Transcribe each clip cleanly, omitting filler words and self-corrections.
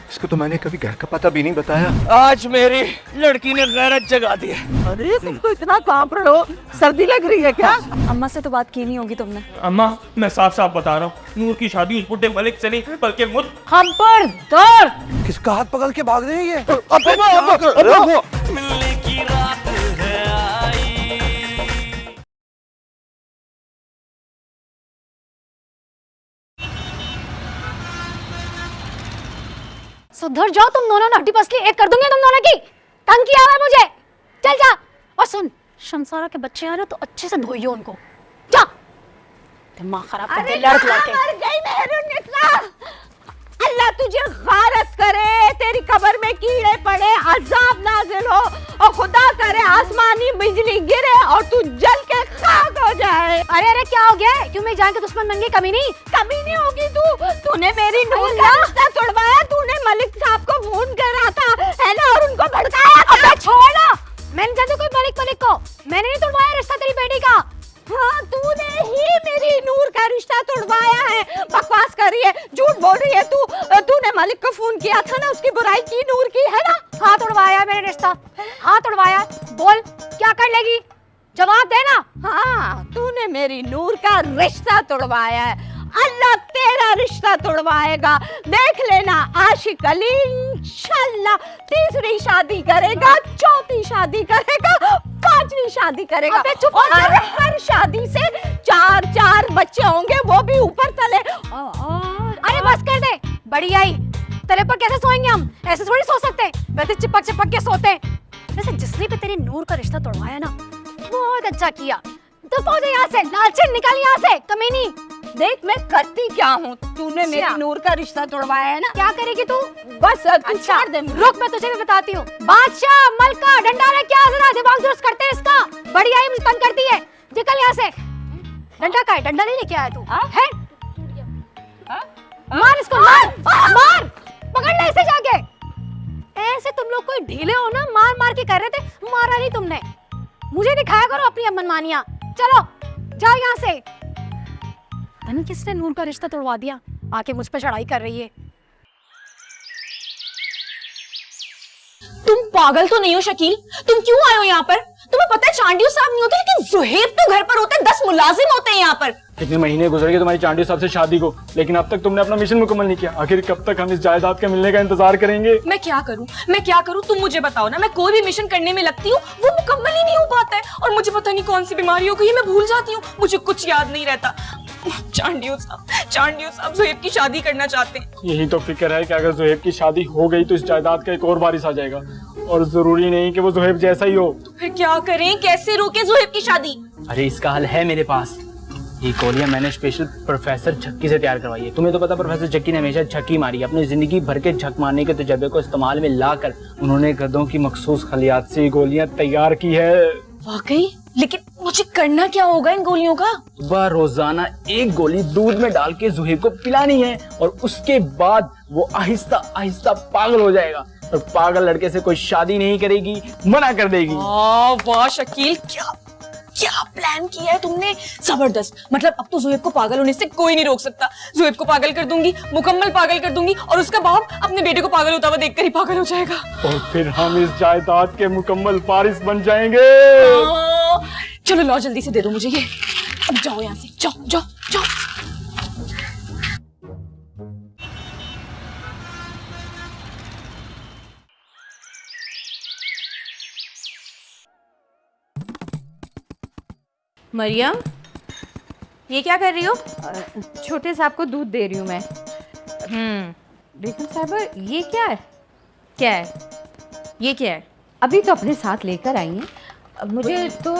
इसको तो मैंने कभी घर का पता भी नहीं बताया। आज मेरी लड़की ने गैरत जगा दी है। अरे तुम तो इतना कांप रहे हो, सर्दी लग रही है क्या? अम्मा से तो बात की नहीं होगी तुमने। अम्मा मैं साफ साफ बता रहा हूँ, नूर की शादी उस बुड्ढे मलिक से नहीं बल्कि मुझ हम पर दर किसका हाथ पकड़ के भाग रहे हैं ये? मिलने की रात है आई। सुधर जाओ तुम दोनों, नहटी पसली एक कर दूंगी तुम दोनों की। तंग किया हुआ है मुझे, चल जा। और सुन, शमसारा के बच्चे आ रहे तो अच्छे से धोइयो उनको, जा। दिमाग खराब कर दे लड़क लड़के। मर गई मेहरुन्निसा, अल्लाह तुझे गारत करे, तेरी कब्र में कीड़े पड़े, अजाब नाजिल हो और खुदा करे आसमानी बिजली गिरे और तू जल के खाक हो जाए। अरे अरे क्या हो गया? क्यों मेरी जान के दुश्मन बन गई? कमीनी होगी तू। तूने मेरी नूर का रिश्ता तोड़वाया, तूने मलिक साहब को फोन करा था है ना, और उनको भड़काया था। अबे छोड़ ना, मैंने जानती कोई मलिक को, मैंने नहीं तोड़वाया रिश्ता तेरी बेटी का। हाँ तूने ही मेरी नूर का रिश्ता तोड़वाया है। बकवास कर रही है, झूठ बोल रही है तू। तूने मलिक को फोन किया था ना, उसकी बुराई की नूर की है ना। हाँ तोड़वाया मैंने रिश्ता, हाँ तोड़वाया। बोल क्या कर लेगी, जवाब देना। हाँ तूने मेरी नूर का रिश्ता तोड़वाया है, अल्लाह तेरा रिश्ता तोड़वाएगा। देख लेना, आशिक अली इंशाल्लाह तीसरी शादी करेगा, चौथी शादी करेगा, पांचवी शादी करेगा। और हर शादी से 4-4 बच्चे होंगे, वो भी ऊपर तले। अरे बस कर दे, बड़ी आई तेरे पर कैसे सोएंगे हम? ऐसे थोड़ी सो सकते, वैसे चिपक चिपक के सोते। वैसे जिसने भी तेरी नूर का रिश्ता तोड़वाया ना, बहुत अच्छा किया। तो पहुंचे यहाँ से, लालचन निकल यहाँ से, कमीनी। देख मैं करती क्या हूँ, तूने मेरी नूर का रिश्ता तोड़वाया है ना। क्या करेगी तू? बस तू अच्छा छोड़ दे। रुक, मैं तुझे भी बताती हूँ। बादशाह मलका डंडा रे, क्या जरा दिमाग दुरुस्त करते हैं इसका। बड़ी आई मुझे तंग करती है, निकल यहाँ से। डंडा का है, डंडा नहीं लेके आया तू है? मार इसको, मार मार, पकड़ ले इसे जाके। ऐसे तुम लोग कोई ढीले हो ना, मार मार के कर रहे थे, मारा नहीं तुमने। मुझे दिखाया करो अपनी मनमानियां। चलो जाओ यहाँ से। धन किसने नूर का रिश्ता तोड़वा दिया, आके मुझ पे चढ़ाई कर रही है। तुम पागल तो नहीं हो शकील? तुम क्यों आए हो यहाँ पर? तुम्हें पता है चांडियो साहब नहीं होते, लेकिन जुहेब तो घर पर होते हैं, 10 मुलाजिम होते हैं यहाँ पर। कितने महीने गुजर गए तुम्हारी चांडियो साहब से शादी को, लेकिन अब तक तुमने अपना मिशन मुकम्मल नहीं किया। आखिर कब तक हम इस जायदाद के मिलने का इंतजार करेंगे? मैं क्या करूँ तुम मुझे बताओ ना। मैं कोई भी मिशन करने में लगती हूँ, वो मुकम्मल ही नहीं हो पाता है, और मुझे पता नहीं कौन सी बीमारी हो गई है, मैं भूल जाती हूँ, मुझे कुछ याद नहीं रहता। चांडियो साहब जुहेब की शादी करना चाहते हैं। यही तो फिक्र है कि अगर जुहेब की शादी हो गई तो इस जायदाद का एक और वारिस आ जाएगा, और जरूरी नहीं कि वो जुहेब जैसा ही हो। तो फिर क्या करें, कैसे रोके जुहेब की शादी? अरे इसका हल है मेरे पास। ये गोलियां मैंने स्पेशल प्रोफेसर झक्की से तैयार करवाई है। तुम्हें तो पता प्रोफेसर झक्की ने हमेशा झक्की मारी, अपनी जिंदगी भर के झक मारने के तजर्बे को इस्तेमाल में लाकर उन्होंने गधों की मखसूस खलियात से गोलियां तैयार की है। वाकई? लेकिन मुझे करना क्या होगा इन गोलियों का? सुबह रोजाना एक गोली दूध में डाल के जुहेब को पिलानी है, और उसके बाद वो आहिस्ता आहिस्ता पागल हो जाएगा, और पागल लड़के से कोई शादी नहीं करेगी, मना कर देगी। वाह शकील, क्या प्लान किया है तुमने, जबरदस्त। मतलब अब तो जुहेब को पागल होने से कोई नहीं रोक सकता। जुहेब को पागल कर दूंगी, मुकम्मल पागल कर दूंगी, और उसका बाप अपने बेटे को पागल होता हुआ देखकर ही पागल हो जाएगा। और फिर हम इस जायदाद के मुकम्मल वारिस बन जाएंगे। चलो लाओ जल्दी से दे दो मुझे ये। अब जाओ यहाँ से, जाओ जाओ जाओ। मरियम, ये क्या कर रही हो? छोटे साहब को दूध दे रही हूँ मैं। बेगम साहबा, ये क्या है? क्या है ये? क्या है? अभी तो अपने साथ लेकर आई हैं। मुझे तो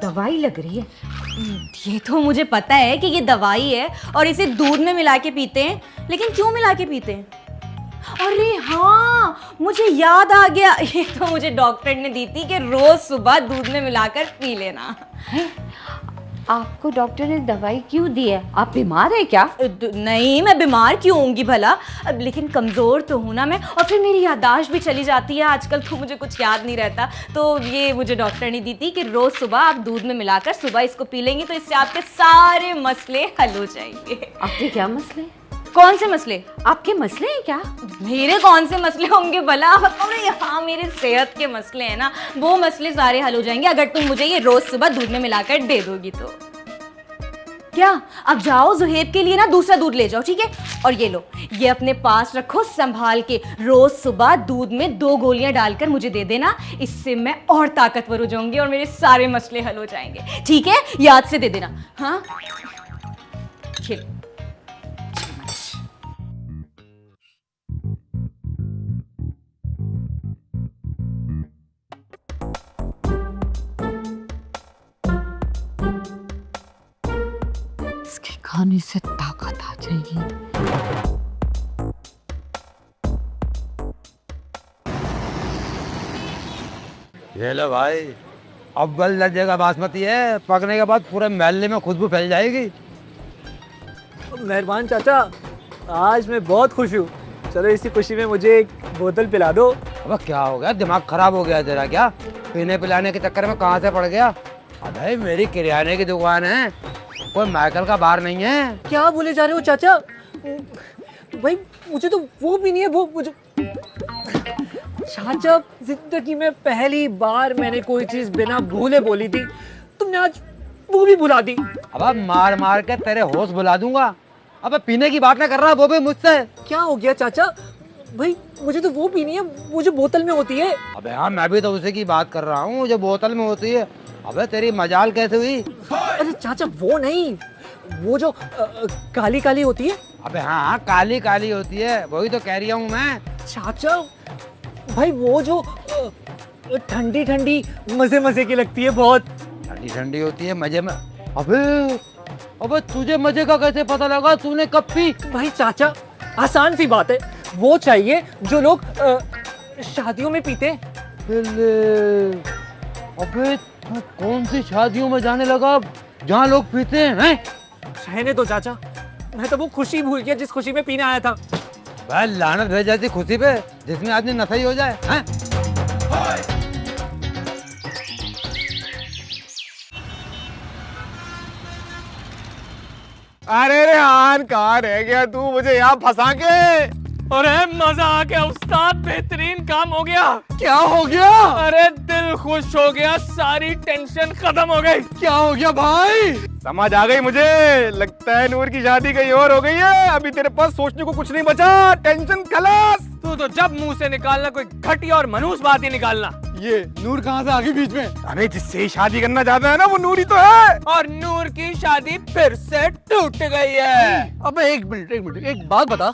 दवाई लग रही है। ये तो मुझे पता है कि ये दवाई है और इसे दूध में मिला के पीते हैं, लेकिन क्यों मिला के पीते हैं? अरे हाँ, मुझे याद आ गया, ये तो मुझे डॉक्टर ने दी थी कि रोज सुबह दूध में मिलाकर पी लेना। आपको डॉक्टर ने दवाई क्यों दी है? आप बीमार है क्या? नहीं, मैं बीमार क्यों होंगी भला, अब लेकिन कमज़ोर तो हूँ ना मैं, और फिर मेरी याददाश्त भी चली जाती है आजकल, तो मुझे कुछ याद नहीं रहता। तो ये मुझे डॉक्टर ने दी थी कि रोज़ सुबह आप दूध में मिलाकर सुबह इसको पी लेंगी तो इससे आपके सारे मसले हल हो जाएंगे। आपके क्या मसले? कौन से मसले? आपके मसले हैं क्या? मेरे कौन से मसले होंगे भला? अरे यहाँ मेरे सेहत के मसले हैं ना, वो मसले सारे हल हो जाएंगे अगर तुम मुझे ये रोज सुबह दूध में मिलाकर दे दोगी तो। क्या? अब जाओ जुहेब के लिए ना दूसरा दूध ले जाओ, ठीक है? और ये लो, ये अपने पास रखो संभाल के। रोज सुबह दूध में 2 गोलियां डालकर मुझे दे देना, इससे मैं और ताकतवर हो जाऊंगी और मेरे सारे मसले हल हो जाएंगे, ठीक है? याद से दे देना। हाँ, खेलो। इसके खाने से ताकत आ जाएगी। ये लो भाई, अव्वल दर्जे का बासमती है, पकने के बाद पूरे महल्ले में खुशबू फैल जाएगी। मेहरबान चाचा, आज मैं बहुत खुश हूँ। चलो इसी खुशी में मुझे एक बोतल पिला दो। अब क्या हो गया, दिमाग खराब हो गया तेरा क्या? पीने पिलाने के चक्कर में कहाँ से पड़ गया? अबे मेरी किराने की दुकान है, कोई माइकल का बार नहीं है। क्या बोले जा रहे हो चाचा? भाई मुझे तो वो भी नहीं है, वो मुझे चाचा, जिंदगी में पहली बार मैंने कोई चीज बिना भूले बोली थी, तुमने आज वो भी भुला दी। अब मार मार के तेरे होश बुला दूंगा। अब पीने की बात ना कर रहा, वो भी मुझसे। क्या हो गया चाचा? भाई मुझे तो वो पीनी है, वो जो बोतल में होती है। अबे हाँ, मैं भी तो उसी की बात कर रहा हूँ जो बोतल में होती है। अबे तेरी मजाल कैसे हुई? अरे चाचा वो नहीं, वो जो काली काली होती है। अबे हाँ, काली काली होती है, वही तो कह रही हूँ मैं। चाचा भाई वो जो ठंडी ठंडी मजे मजे की लगती है, बहुत ठंडी ठंडी होती है, मजे में। अबे तुझे मजे का कैसे पता लगा? तूने कब पी? भाई चाचा आसान सी बात है, वो चाहिए जो लोग शादियों में पीते। अबे तू कौन सी शादियों में जाने लगा जहाँ लोग पीते हैं? रहने दो चाचा, मैं तो वो खुशी भूल गया जिस खुशी में पीने आया था। भाई लानत रह जाती खुशी पे जिसमें आदमी नशा ही हो जाए हैं? अरे रेहान, कहाँ रह गया तू मुझे यहाँ फंसा के? अरे मजा आ गया उस्ताद, बेहतरीन काम हो गया। क्या हो गया? अरे दिल खुश हो गया, सारी टेंशन खत्म हो गई। क्या हो गया भाई? समझ आ गई मुझे, लगता है नूर की शादी कहीं और हो गई है। अभी तेरे पास सोचने को कुछ नहीं बचा, टेंशन खलास। तू तो जब मुंह से निकालना कोई घटिया और मनहूस बात ही निकालना। ये नूर कहाँ से आ गई बीच में? अरे जिससे शादी करना चाहता है ना, वो नूर ही तो है। और नूर की शादी फिर से टूट गई है। अबे एक मिनट, एक बात बता,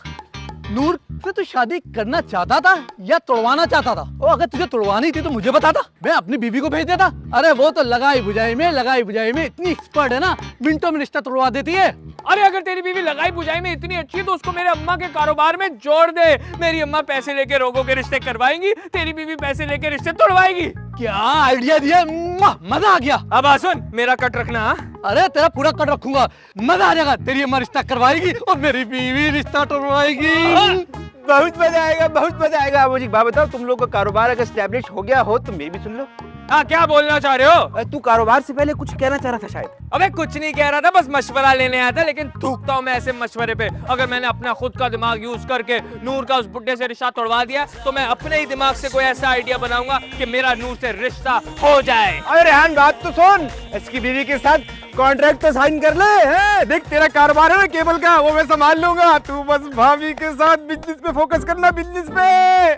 नूर से तू शादी करना चाहता था या तोड़वाना चाहता था? और अगर तुझे तोड़वानी थी तो मुझे बताता, मैं अपनी बीवी को भेज देता। अरे वो तो लगाई बुझाई में इतनी एक्सपर्ट है ना, मिनटों में रिश्ता तोड़वा देती है। अरे अगर तेरी बीवी लगाई बुझाई में इतनी अच्छी है तो उसको मेरे अम्मा के कारोबार में जोड़ दे। मेरी अम्मा पैसे लेके रोगों के रिश्ते करवाएंगी, तेरी बीवी पैसे लेके रिश्ते तोड़वाएगी। क्या आइडिया दिया, मजा आ गया। अब आ सुन, मेरा कट रखना। अरे तेरा पूरा कट रखूंगा, मजा आ जाएगा। तेरी अम्मा रिश्ता करवाएगी और मेरी बीवी रिश्ता तोड़वाएगी। बहुत मजा आएगा, बहुत मजा आएगा। मुझे बात बताओ, तुम लोग का कारोबार अगर एस्टेब्लिश हो गया हो तो मेरी भी सुन लो। हाँ, क्या बोलना चाह रहे हो? तू कारोबार से पहले कुछ कहना चाह रहा था शायद। अबे कुछ नहीं कह रहा था, बस मशवरा लेने आया था। लेकिन थूकता हूँ मैं ऐसे मशवरे पे। अगर मैंने अपना खुद का दिमाग यूज करके नूर का उस बुड्ढे से रिश्ता तोड़वा दिया तो मैं अपने ही दिमाग से कोई ऐसा आइडिया बनाऊंगा कि मेरा नूर से रिश्ता हो जाए। अरे रेहान, बात तो सुन, इसकी बीवी के साथ कॉन्ट्रैक्ट तो साइन कर ले हैं? देख तेरा कारोबार है ना केबल का, वो मैं संभाल लूंगा। तू बस भाभी के साथ बिजनेस पे फोकस करना, बिजनेस पे।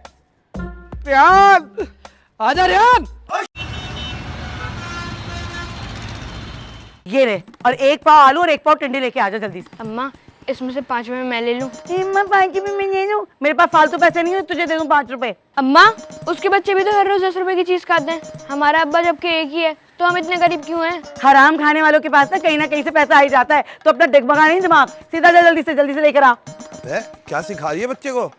रेहान आजा रेहान। ये ले, और 1 पाव आलू और 1 पाव टिंडे लेके आजा जल्दी से। अम्मा इसमें से 5 में मैं ले लूं? अम्मा 5 में मैं ले लूं? मेरे पास फालतू पैसे नहीं है, तुझे दे दूं 5 रुपए। अम्मा उसके बच्चे भी तो हर रोज 10 रुपए की चीज खाते हैं। हमारा अब्बा जबकि एक ही है, तो हम इतने गरीब क्यों हैं? हराम खाने वालों के पास ना कहीं से पैसा आ ही जाता है, तो अपना डगमगा नहीं दिमाग, सीधा जा जल्दी से लेकर आ। क्या सिखा रही है बच्चे को?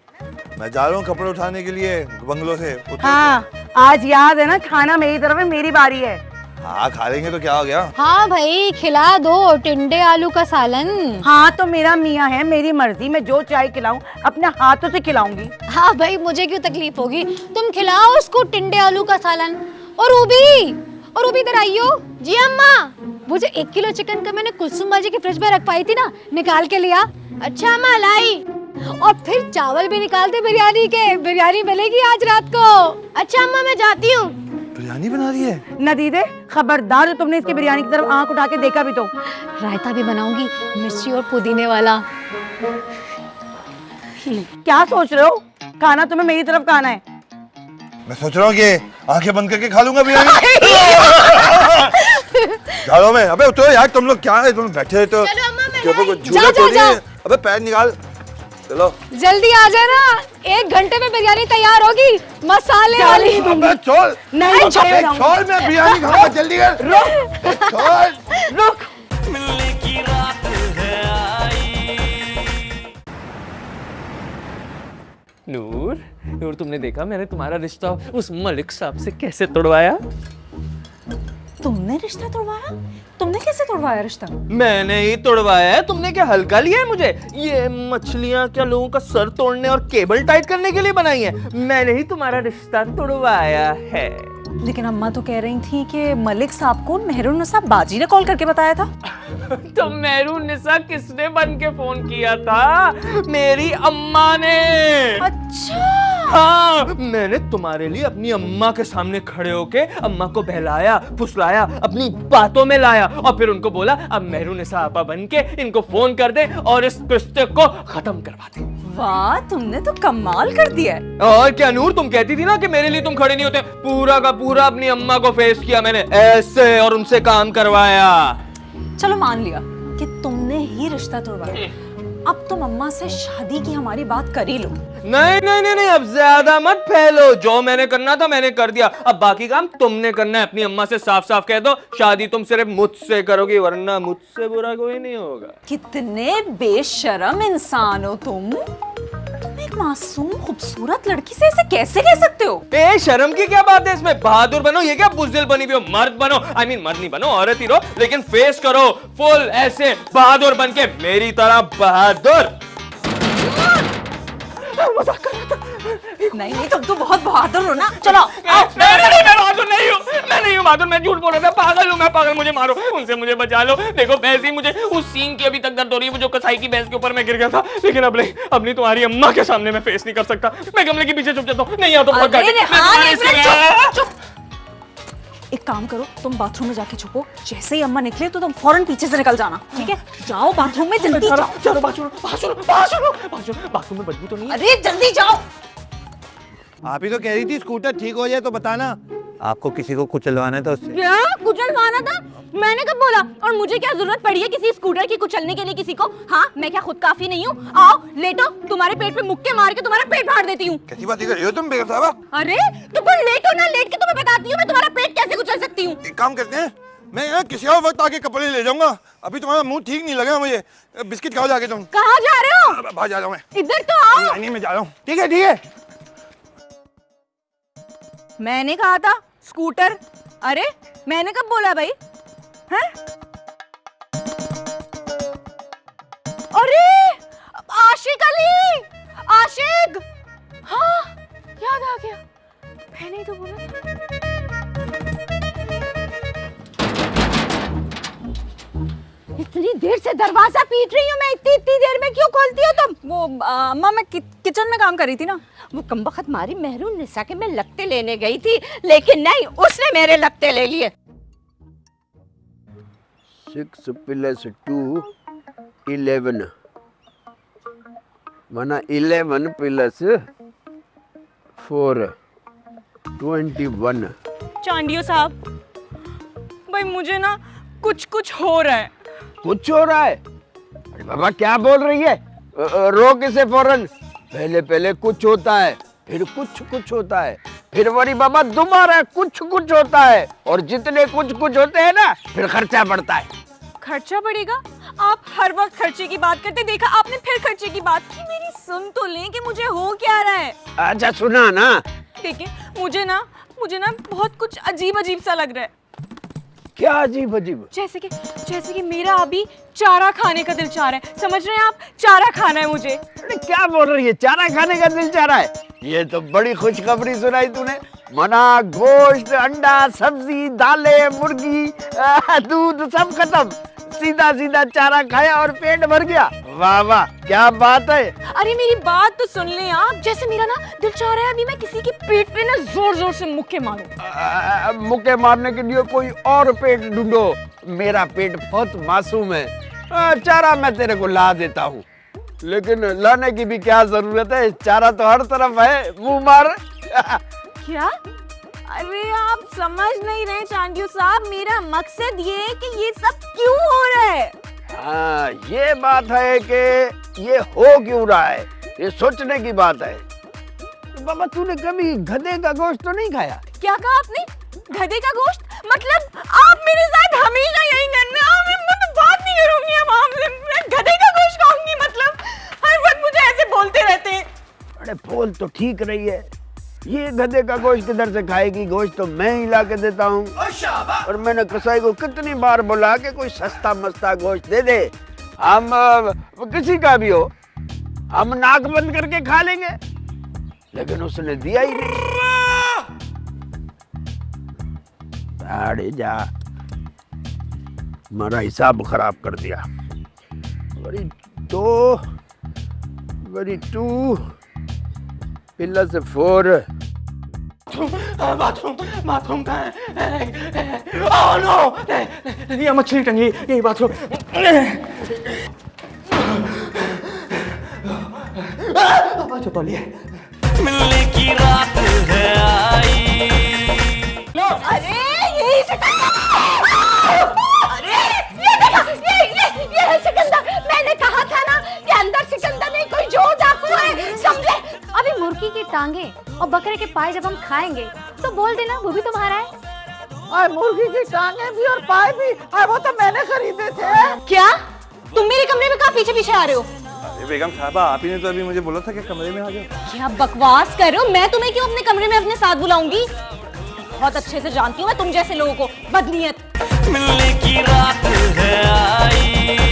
मैं जा रहा हूँ कपड़े उठाने के लिए बंगलों से। हाँ, आज याद है ना, खाना मेरी तरफ है, मेरी बारी है। हाँ खा लेंगे तो क्या हो गया? हाँ भाई खिला दो, टिंडे आलू का सालन। हाँ तो मेरा मियाँ है, मेरी मर्जी, मैं जो चाय खिलाऊं अपने हाथों से खिलाऊंगी। हाँ भाई मुझे क्यों तकलीफ होगी, तुम खिलाओ उसको टिंडे आलू का सालन। और वो भी, और वो भी इधर आई हो। जी अम्मा, वो जो 1 किलो चिकन का मैंने कुलसुम बाजी की फ्रिज में रख पाई थी ना, निकाल के लिया। अच्छा अम्मा लाई। और फिर चावल भी निकाल दे बिरयानी के, बिरयानी मिलेगी आज रात को। अच्छा अम्मा मैं जाती हूँ। बिरयानी बना रही है? नदीदे खबरदार, जो तुमने इसकी बिरयानी की तरफ आंख उठा के देखा भी तो। रायता भी बनाऊंगी मिर्ची और पुदीने वाला। क्या सोच रहे हो? खाना तुम्हें मेरी तरफ खाना है। मैं सोच रहा हूँ कि आंखें बंद करके खा लूंगा बिरयानी। चलो मैं, अबे उठो यार, तुम लोग क्या है, तुम बैठे रहते हो के ऊपर कुछ झूला तो नहीं है? अबे पैर निकाल, चलो जल्दी आ जाना, 1 घंटे में बिरयानी तैयार होगी मसाले वाली। अबे छोड़, नहीं छोड़, मैं बिरयानी खाऊंगा, जल्दी कर। रुक, रुक। नूर, नूर तुमने देखा मैंने तुम्हारा रिश्ता उस मलिक साहब से कैसे तोड़वाया? तुमने रिश्ता तोड़वाया? तुमने कैसे तोड़वाया रिश्ता? मैंने ही तोड़वाया है, तुमने क्या हल्का लिया है मुझे? ये मछलियाँ क्या लोगों का सर तोड़ने और केबल टाइट करने के लिए बनाई है? मैंने ही तुम्हारा रिश्ता तोड़वाया है। लेकिन अम्मा तो कह रही थी कि मलिक साहब को मेहरुन्निसा बाजी ने कॉल करके बताया था। तो मेहरुन्निसा किसने बन के फोन किया था? मेरी अम्मा ने। अच्छा। हाँ, मैंने तुम्हारे लिए अपनी अम्मा के सामने खड़े होके अम्मा को बहलाया, फुसलाया, अपनी बातों में लाया और फिर उनको बोला अब मेहरुन्निसा आपा बन के इनको फोन कर दे और इस रिश्ते को खत्म करवा दे। वाह, तुमने तो कमाल कर दिया है। और क्या नूर, तुम कहती थी ना कि मेरे लिए तुम खड़े नहीं होते। पूरा का पूरा अपनी अम्मा को फेस किया मैंने ऐसे और उनसे काम करवाया। चलो मान लिया कि तुमने ही रिश्ता तोड़वाया, अब तुम अम्मा से शादी की हमारी बात कर ही लो। नहीं नहीं नहीं नहीं, अब ज्यादा मत फैलो। जो मैंने करना था मैंने कर दिया, अब बाकी काम तुमने करना है। अपनी अम्मा से साफ साफ कह दो शादी तुम सिर्फ मुझसे करोगी, वरना मुझसे बुरा कोई नहीं होगा। कितने बेशर्म इंसान हो तुम एक मासूम खूबसूरत लड़की से ऐसे कैसे कह सकते हो? ए शर्म की क्या बात है इसमें? बहादुर बनो, ये क्या बुज़दिल बनी हुई हो? मर्द बनो, I mean मर्द नहीं बनो, औरत ही रहो, लेकिन फेस करो फुल ऐसे बहादुर बन के, मेरी तरह बहादुर। मजाक कर रहा था। नहीं नहीं, तुम तो बहुत बहादुर हो ना। चलो आओ। मैं बहादुर नहीं हूँ, मैं नहीं हूँ बहादुर, मैं झूठ बोल रहा था। पागल हूँ मैं, पागल। मुझे मारो, उनसे मुझे बचा लो। देखो भैंस ही मुझे उस सीन की अभी तक दर्द हो रही है, वो जो कसाई की भैंस के ऊपर मैं गिर गया था। लेकिन अब नहीं तुम्हारी अम्मा के सामने मैं फेस नहीं कर सकता। मैं गमले के पीछे छुप जाता हूँ। नहीं आता तो एक काम करो, तुम बाथरूम में जाके छुपो। जैसे ही अम्मा निकले तो तुम फौरन पीछे से निकल जाना, ठीक है? जाओ बाथरूम में, जल्दी जाओ। चलो बाथरूम में बदबू तो नहीं? अरे जल्दी जाओ। आप ही तो कह रही थी स्कूटर ठीक हो जाए तो बताना। आपको किसी को कुचलवाना है तो उससे। क्या कुचलवाना था? मैंने कब बोला? और मुझे क्या जरूरत पड़ी है किसी स्कूटर की कुचलने के लिए किसी को? हाँ, मैं क्या खुद काफी नहीं हूँ? आओ लेटो, तुम्हारे पेट पे मुक्के मार के तुम्हारा पेट फाड़ देती हूँ। कैसी बात कर रही हो तुम बेगम साहबा? अरे तो फिर लेटो ना, लेट के तुम्हें बताती हूँ मैं तुम्हारा पेट कैसे कुचल सकती हूँ। एक काम करते हैं, मैं यहाँ किसी और वक्त आके कपड़े ले जाऊंगा। अभी तुम्हारा मुंह ठीक नहीं लगा मुझे। बिस्किट खाओ जाके तुम। कहाँ जा रहे हो? बाहर जा रहा हूँ मैं। इधर तो आओ। नहीं मैं जा रहा हूँ। ठीक है। मैंने कहा था स्कूटर। अरे मैंने कब बोला भाई? हैं? अरे आशिक अली, आशिक। हाँ याद आ गया, मैंने ही तो बोला था। इतनी देर से दरवाजा पीट रही हूँ मैं, इतनी देर में क्यों खोलती हो तुम? वो अम्मा मैं किचन में काम कर रही थी ना। वो कमबख्त मारी मेहरुन्निसा के मैं लगते लेने गई थी, लेकिन नहीं, उसने मेरे लगते ले लिए। 6 + 2 11 माना 11 + 4 21। चांडियो साहब, भाई मुझे ना कुछ हो रहा है। कुछ हो रहा है? अरे बाबा क्या बोल रही है? रोक इसे फौरन। पहले कुछ होता है, फिर कुछ होता है, फिर वही बाबा दोबारा कुछ होता है, और जितने कुछ होते हैं ना फिर खर्चा बढ़ता है। खर्चा बढ़ेगा? आप हर वक्त खर्चे की बात करते, देखा आपने फिर खर्चे की बात की। मेरी सुन तो लें कि मुझे हो क्या रहा है। अच्छा सुना ना। देखिए मुझे ना बहुत कुछ अजीब सा लग रहा है। क्या अजीब? जैसे कि मेरा अभी चारा खाने का दिल चाह रहा है। समझ रहे हैं आप? चारा खाना है मुझे। अरे क्या बोल रही है? चारा खाने का दिल चाह रहा है? ये तो बड़ी खुशखबरी सुनाई तूने। मना गोश्त, अंडा, सब्जी, दालें, मुर्गी, दूध सब खत्म। सीधा सीधा चारा खाया और पेट भर गया। वाह वाह, क्या बात है। अरे मेरी बात तो सुन लें आप। जैसे मेरा ना दिल चाह रहा है अभी मैं किसी के पेट पे ना जोर जोर से मुक्के मारूं। मुक्के मारने के लिए कोई और पेट ढूंढो। मेरा पेट बहुत मासूम है। चारा मैं तेरे को ला देता हूँ, लेकिन लाने की भी क्या जरूरत है, चारा तो हर तरफ है, मुंह मार। क्या? अरे आप समझ नहीं रहे चांडियो साहब, मेरा मकसद ये है कि ये सब क्यों हो रहा है। हाँ, ये बात है कि ये हो क्यों रहा है, ये सोचने की बात है। बाबा तूने कभी गधे का गोश्त तो नहीं खाया? क्या कहा आपने? गधे का गोश्त? मतलब आप मेरे साथ हमेशा यही करना, मैं तो बात नहीं करूंगी अब आपसे, मैं गधे का गोश्त खाऊंगी। मतलब हर वक्त मुझे ऐसे बोलते रहते हैं। अरे बोल तो ठीक रही है, ये गधे का गोश्त किधर से खाएगी, गोश्त तो मैं ही ला के देता हूँ। और मैंने कसाई को कितनी बार बोला कि कोई सस्ता मस्ता गोश्त दे दे, हम किसी का भी हो हम नाक बंद करके खा लेंगे, लेकिन उसने दिया ही नहीं। अरे जा, हमारा हिसाब खराब कर दिया। वेरी टू पिल्ला से 4। बाथरूम कहाँ है? ओह नो, ये मछली टंगी, यही बाथरूम। मिलने की रात है आई। अरे यही अरे ये देखो, ये है सिकंदर। मैंने कहा था ना कि अंदर सिकंदर नहीं कोई जोर डाकू है, समझे? अभी मुर्गी की टांगे और बकरे के पाए जब हम खाएंगे तो बोल देना वो भी तुम्हारा है। और मुर्गी की टांगे भी और पाए भी, और वो तो मैंने खरीदे थे। क्या तुम मेरे कमरे में कहाँ पीछे पीछे आ रहे हो? अरे बेगम साहबा, आप ही ने तो अभी मुझे बोला था कि कमरे में आ जाओ। क्या बकवास कर रहे हो? मैं तुम्हें क्यों अपने कमरे में अपने साथ बुलाऊंगी? बहुत अच्छे से जानती हूँ मैं तुम जैसे लोगों को, बदनीयत। मिलने की रात है आई।